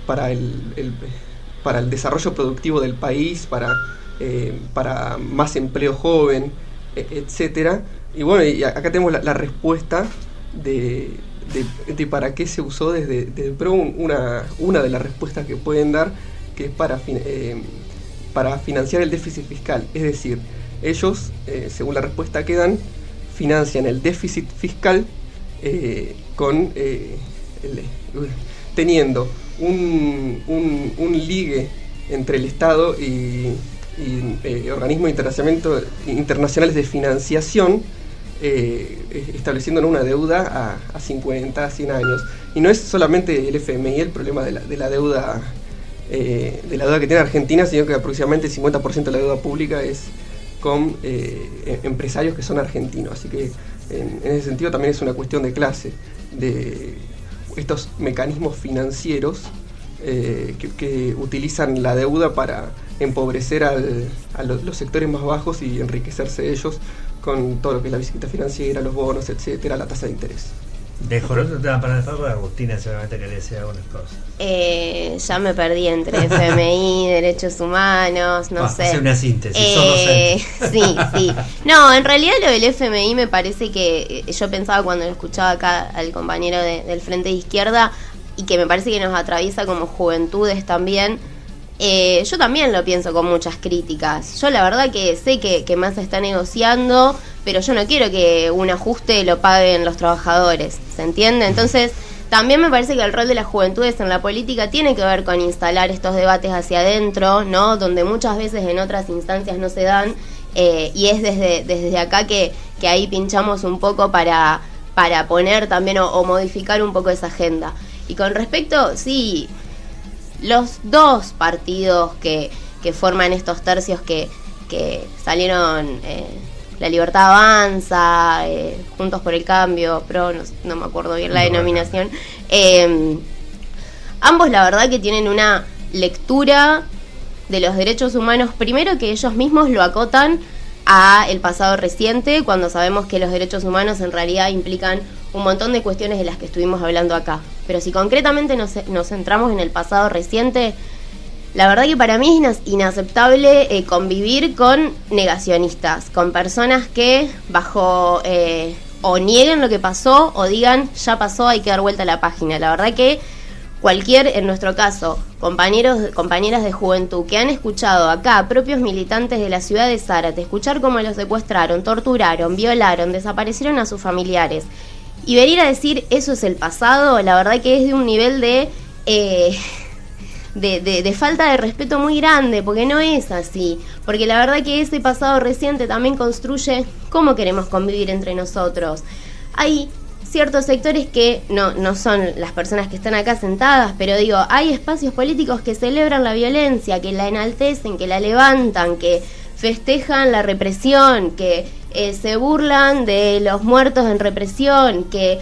para el desarrollo productivo del país, para más empleo joven, etcétera. Y bueno, y acá tenemos la respuesta de para qué se usó desde PRO. Una de las respuestas que pueden dar, que es para financiar el déficit fiscal. Es decir, ellos, según la respuesta que dan, financian el déficit fiscal teniendo un ligue entre el Estado y organismos internacionales de financiación, estableciendo una deuda a 50, a 100 años. Y no es solamente el FMI el problema de la deuda que tiene Argentina, sino que aproximadamente el 50% de la deuda pública es con empresarios que son argentinos. Así que en ese sentido también es una cuestión de clase, de estos mecanismos financieros que utilizan la deuda para empobrecer a los sectores más bajos y enriquecerse ellos con todo lo que es la bicicleta financiera, los bonos, etcétera, la tasa de interés. Dejo el otro tema para después, porque Agustina seguramente quería decir algunas cosas. Ya me perdí entre FMI, derechos humanos, no sé. Hace una síntesis, sos docente. Sí. No, en realidad lo del FMI me parece que yo pensaba cuando lo escuchaba acá al compañero del Frente de Izquierda, y que me parece que nos atraviesa como juventudes también. Yo también lo pienso con muchas críticas. Yo la verdad que sé que Massa está negociando, pero yo no quiero que un ajuste lo paguen los trabajadores, ¿se entiende? Entonces también me parece que el rol de las juventudes en la política tiene que ver con instalar estos debates hacia adentro, ¿no? Donde muchas veces en otras instancias no se dan, y es desde acá que ahí pinchamos un poco para poner también o modificar un poco esa agenda. Y con respecto, sí, los dos partidos que forman estos tercios que salieron La Libertad Avanza, Juntos por el Cambio, PRO, no me acuerdo bien la denominación. Ambos la verdad que tienen una lectura de los derechos humanos, primero que ellos mismos lo acotan a el pasado reciente, cuando sabemos que los derechos humanos en realidad implican un montón de cuestiones de las que estuvimos hablando acá. Pero si concretamente nos centramos en el pasado reciente, la verdad que para mí es inaceptable convivir con negacionistas, con personas que bajo o nieguen lo que pasó o digan ya pasó, hay que dar vuelta a la página. La verdad que en nuestro caso, compañeras de juventud que han escuchado acá propios militantes de la ciudad de Zárate, escuchar cómo los secuestraron, torturaron, violaron, desaparecieron a sus familiares, y venir a decir eso es el pasado, la verdad que es de un nivel de falta de respeto muy grande, porque no es así, porque la verdad que ese pasado reciente también construye cómo queremos convivir entre nosotros. Hay ciertos sectores que no son las personas que están acá sentadas, pero digo, hay espacios políticos que celebran la violencia, que la enaltecen, que la levantan, que festejan la represión, que se burlan de los muertos en represión, que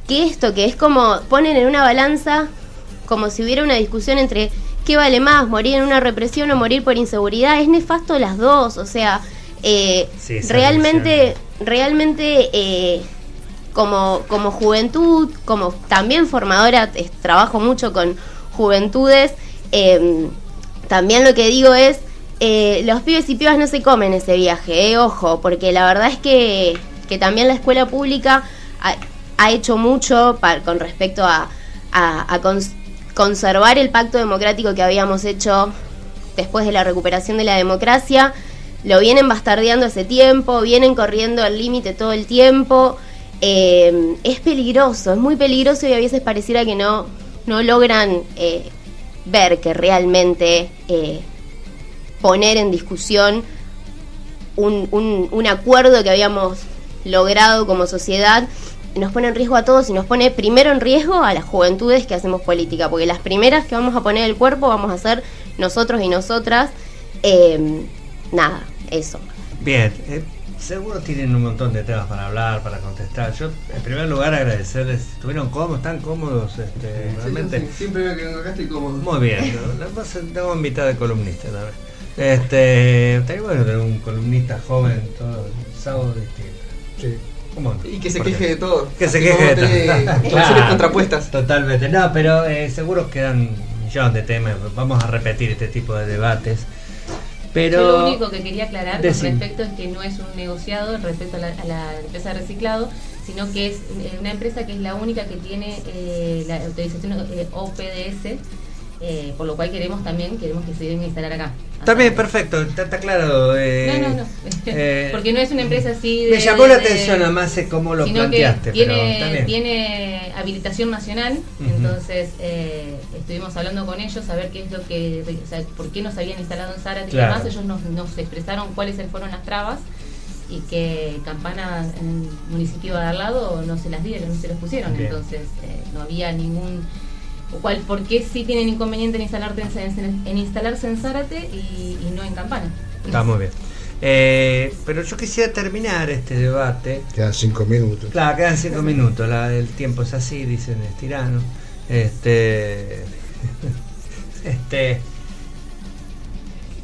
esto, que es como ponen en una balanza, como si hubiera una discusión entre qué vale más, morir en una represión o morir por inseguridad. Es nefasto las dos, o sea, sí, realmente como juventud, como también formadora, trabajo mucho con juventudes, también lo que digo es, los pibes y pibas no se comen ese viaje, ojo, porque la verdad es que también la escuela pública ha hecho mucho con respecto a conservar el pacto democrático que habíamos hecho después de la recuperación de la democracia. Lo vienen bastardeando hace tiempo, vienen corriendo al límite todo el tiempo. Es peligroso, es muy peligroso, y a veces pareciera que no logran ver que realmente poner en discusión un acuerdo que habíamos logrado como sociedad nos pone en riesgo a todos, y nos pone primero en riesgo a las juventudes que hacemos política, porque las primeras que vamos a poner el cuerpo vamos a ser nosotros y nosotras. Nada, eso. Bien, seguro tienen un montón de temas para hablar, para contestar. Yo, en primer lugar, agradecerles. ¿Estuvieron cómodos? ¿Están cómodos? Realmente. Sí, siempre que vengo acá estoy cómodo. Muy bien. Tengo invitado de columnista también. Estaría bueno tener un columnista joven todo el sábado distinto. Sí. ¿Cómo? Y que se queje de todo. Que se queje de todo. Claro, contrapuestas. Totalmente. No, pero seguro quedan un millón de temas. Vamos a repetir este tipo de debates. Pero yo lo único que quería aclarar con respecto es que no es un negociado respecto a la empresa de reciclado, sino que es una empresa que es la única que tiene la autorización OPDS, por lo cual queremos que se deben instalar acá. También, perfecto, está claro. No. Porque no es una empresa así de... Me llamó la atención además cómo lo planteaste. Tiene habilitación nacional, entonces estuvimos hablando con ellos a ver qué es lo que... O sea, por qué nos habían instalado en Zárate y demás. Ellos nos expresaron cuáles fueron las trabas, y que Campana, en el municipio de al lado, no se las dieron, no se las pusieron. Bien. Entonces no había ningún... ¿Por qué sí tienen inconveniente en instalarse en Zárate y no en Campana? Está muy bien. Pero yo quisiera terminar este debate. Quedan 5 minutos. Claro, quedan 5 minutos. El tiempo es así, dicen, es tirano.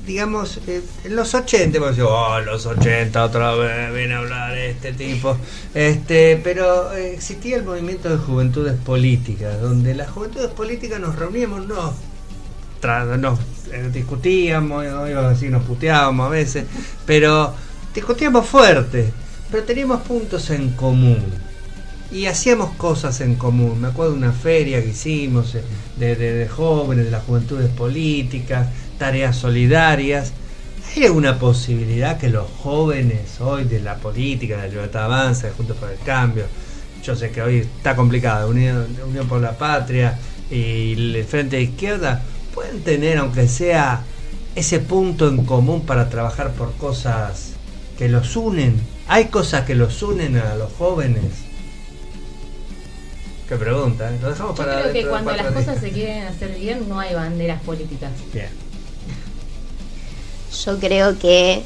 Digamos, en los 80, los 80 otra vez viene a hablar este tipo. Pero existía el movimiento de juventudes políticas, donde las juventudes políticas nos reuníamos, nos discutíamos, nos puteábamos a veces, pero discutíamos fuerte, pero teníamos puntos en común y hacíamos cosas en común. Me acuerdo de una feria que hicimos de jóvenes, de las juventudes políticas, tareas solidarias. ¿Hay alguna posibilidad que los jóvenes hoy de la política, de la Libertad Avanza, de Juntos por el Cambio, yo sé que hoy está complicado, Unión por la Patria y el Frente de Izquierda, pueden tener, aunque sea ese punto en común para trabajar por cosas que los unen? ¿Hay cosas que los unen a los jóvenes? Qué pregunta, ¿eh? Lo dejamos para... Yo creo que cuando las cosas se quieren hacer bien, no hay banderas políticas. Bien. Yo creo que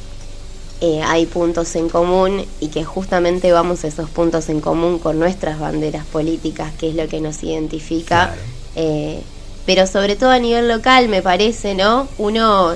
hay puntos en común y que justamente vamos a esos puntos en común con nuestras banderas políticas, que es lo que nos identifica. Claro. Pero sobre todo a nivel local, me parece, ¿no? Uno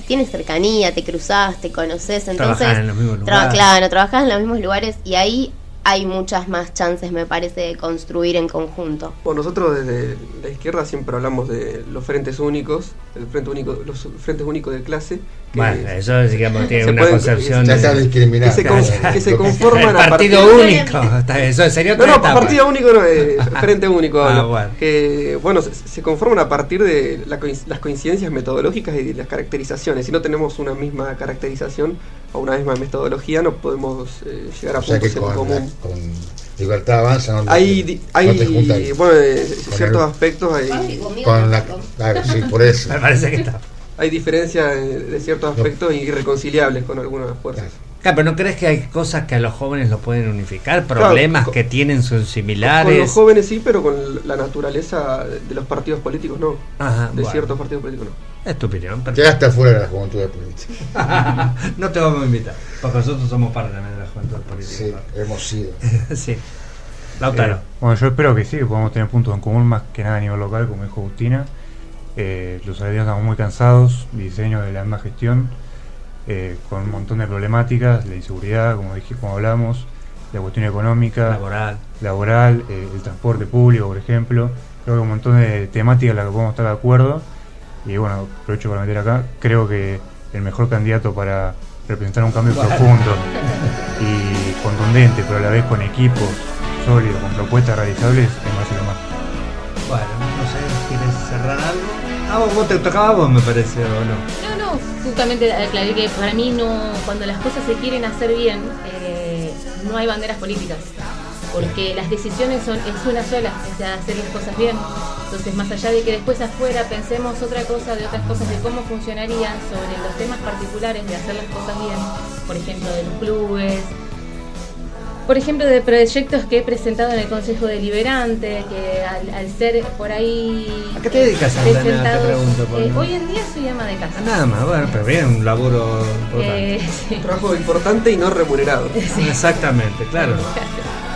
tiene cercanía, te cruzás, te conoces, entonces trabajás en los mismos lugares. Claro, trabajás en los mismos lugares y ahí hay muchas más chances, me parece, de construir en conjunto. Bueno, nosotros desde la izquierda siempre hablamos de los frentes únicos, los frentes únicos de clase. Bueno, eso digamos tiene una concepción ya está discriminado. Que se conforman el partido único. Eso sería otra etapa. Partido único no, frente único. Bueno. Que bueno, se conforman a partir de las coincidencias metodológicas y de las caracterizaciones. Si no tenemos una misma caracterización o una misma metodología, no podemos llegar a puntos en común. Con Libertad Avanza no hay bueno, ciertos aspectos sí, por eso me parece que está. Hay diferencias de ciertos aspectos irreconciliables con algunas fuerzas. Claro, pero ¿no crees que hay cosas que a los jóvenes los pueden unificar? ¿Problemas que tienen son similares? Con los jóvenes sí, pero con la naturaleza de los partidos políticos no. Ajá, ciertos partidos políticos no. Es tu opinión. Quedaste fuera de la juventud política. No te vamos a invitar, porque nosotros somos parte también de la juventud política. Sí, hemos sido. Sí. Lautaro. Bueno, yo espero que sí, que podamos tener puntos en común más que nada a nivel local, como dijo Agustina. Los argentinos estamos muy cansados, diseño de la misma gestión, con un montón de problemáticas, la inseguridad, como hablamos, la cuestión económica, laboral, el transporte público, por ejemplo. Creo que un montón de temáticas en las que podemos estar de acuerdo. Y bueno, aprovecho para meter acá, creo que el mejor candidato para representar un cambio profundo y contundente, pero a la vez con equipos sólidos, con propuestas realizables, es Marcelo Massa. Bueno, no sé, ¿quieres cerrar algo? Vos te tocaba a vos, me parece, ¿o no? No, justamente aclaré que para mí cuando las cosas se quieren hacer bien, no hay banderas políticas, porque las decisiones es una sola, es de hacer las cosas bien. Entonces, más allá de que después afuera pensemos otra cosa, de otras cosas, de cómo funcionarían sobre los temas particulares de hacer las cosas bien, por ejemplo, de los clubes, por ejemplo, de proyectos que he presentado en el Consejo Deliberante, que al ser por ahí... ¿A qué te dedicas, Aldana? Te pregunto. Hoy en día soy ama de casa. Nada más, bueno, pero bien, un laburo importante. Sí. Un trabajo importante y no remunerado. Sí. Exactamente, claro.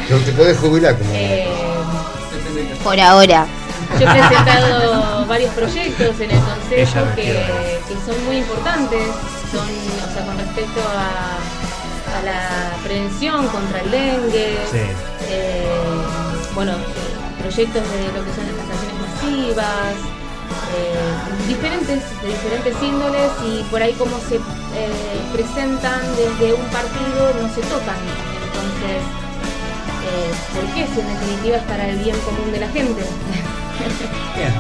Pero te podés jubilar como... Por ahora. Yo he presentado varios proyectos en el Consejo que son muy importantes, con respecto a la prevención contra el dengue, proyectos de lo que son las castraciones masivas, de diferentes índoles, y por ahí como se presentan desde un partido no se tocan. Entonces, ¿por qué? Si en definitiva es para el bien común de la gente. Bien.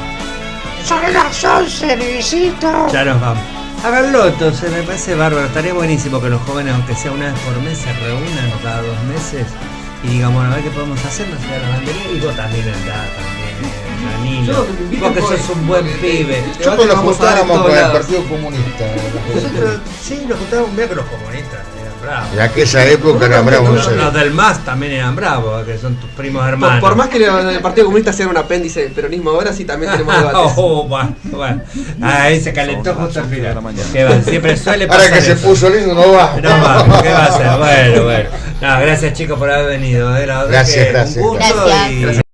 Son las 11, Luisito. Ya nos vamos. Háganlo entonces, me parece bárbaro. Estaría buenísimo que los jóvenes, aunque sea una vez por mes, se reúnan o cada 2 meses y digan, bueno, a ver qué podemos hacer, nos llegan la bandería. Y vos también andá, Danilo. Vos que sos un buen pibe. Nosotros nos juntábamos con el Partido Comunista. Sí, nos juntábamos, mira que los comunistas eran bravos. En aquella época eran bravos. Los del MAS también eran bravos, que son tus primos hermanos. Por más que el Partido Comunista sea un apéndice del peronismo ahora, sí también tenemos debates. Bueno. Ahí se calentó justo al final. ¿Qué va? Siempre suele pasar. Ahora que se puso lindo no va. No va, ¿qué va a hacer? Bueno. No, gracias chicos por haber venido. Gracias. Un gusto. Gracias. Y